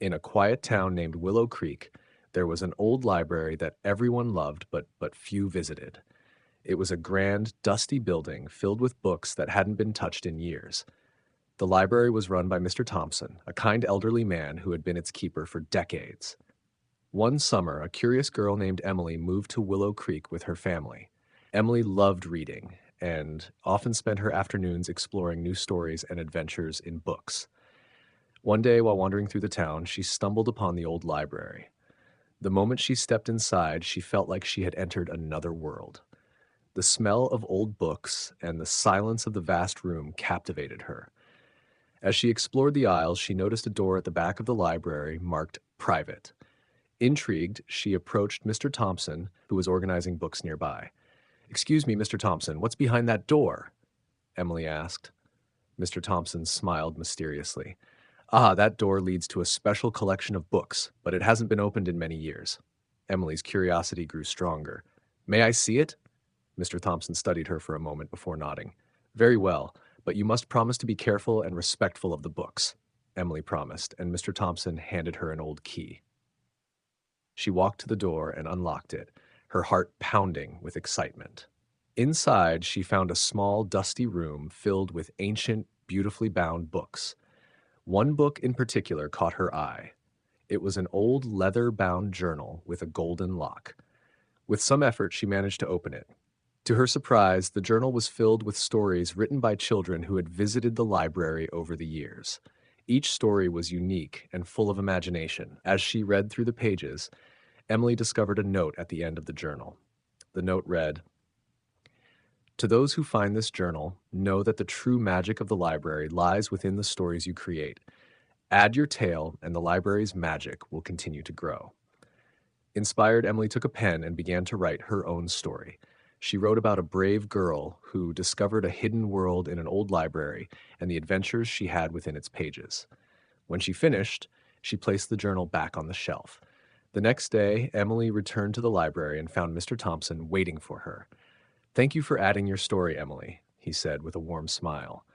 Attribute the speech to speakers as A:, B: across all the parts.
A: In a quiet town named Willow Creek, there was an old library that everyone loved but few visited. It was a grand, dusty building filled with books that hadn't been touched in years. The library was run by Mr. Thompson, a kind elderly man who had been its keeper for decades. One summer, a curious girl named Emily moved to Willow Creek with her family. Emily loved reading and often spent her afternoons exploring new stories and adventures in books. One day, while wandering through the town, she stumbled upon the old library. The moment she stepped inside, she felt like she had entered another world. The smell of old books and the silence of the vast room captivated her. As she explored the aisles, she noticed a door at the back of the library marked Private. Intrigued, she approached Mr. Thompson, who was organizing books nearby. "Excuse me, Mr. Thompson, what's behind that door?" Emily asked. Mr. Thompson smiled mysteriously. "Ah, that door leads to a special collection of books, but it hasn't been opened in many years." Emily's curiosity grew stronger. "May I see it?" Mr. Thompson studied her for a moment before nodding. "Very well, but you must promise to be careful and respectful of the books," Emily promised, and Mr. Thompson handed her an old key. She walked to the door and unlocked it, her heart pounding with excitement. Inside, she found a small, dusty room filled with ancient, beautifully bound books. One book in particular caught her eye. It was an old leather-bound journal with a golden lock. With some effort, she managed to open it. To her surprise, the journal was filled with stories written by children who had visited the library over the years. Each story was unique and full of imagination. As she read through the pages, Emily discovered a note at the end of the journal. The note read, "To those who find this journal, know that the true magic of the library lies within the stories you create. Add your tale, and the library's magic will continue to grow." Inspired, Emily took a pen and began to write her own story. She wrote about a brave girl who discovered a hidden world in an old library and the adventures she had within its pages. When she finished, she placed the journal back on the shelf. The next day, Emily returned to the library and found Mr. Thompson waiting for her. "Thank you for adding your story, Emily," he said with a warm smile.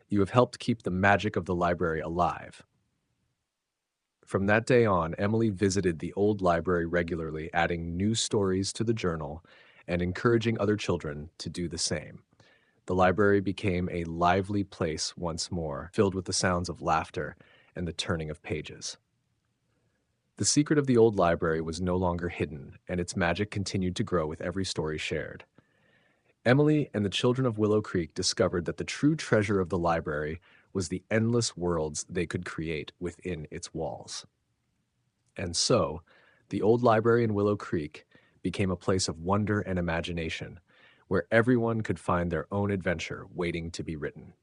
A: "You have helped keep the magic of the library alive." From that day on, Emily visited the old library regularly, adding new stories to the journal and encouraging other children to do the same. The library became a lively place once more, filled with the sounds of laughter and the turning of pages. The secret of the old library was no longer hidden, and its magic continued to grow with every story shared. Emily and the children of Willow Creek discovered that the true treasure of the library was the endless worlds they could create within its walls. And so, the old library in Willow Creek became a place of wonder and imagination, where everyone could find their own adventure waiting to be written.